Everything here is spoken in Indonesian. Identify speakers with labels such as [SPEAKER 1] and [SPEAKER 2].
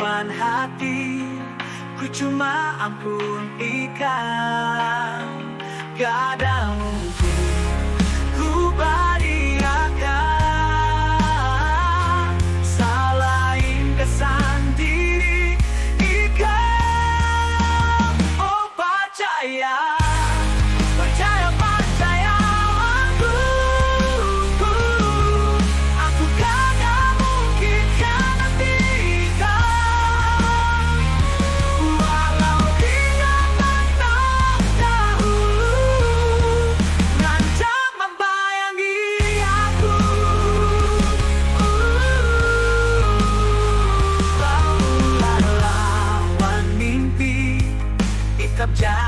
[SPEAKER 1] kemampuan hati, ku cuma ampun ikan. Gak ada mungkin ku bahagiakan salahin kesan diri ikan. Oh percaya, percaya, percaya aku kagak mungkin kan hentikan. Walau ingatan tak dahulu ngancam membayangi aku. Lawan mimpi tetap jalan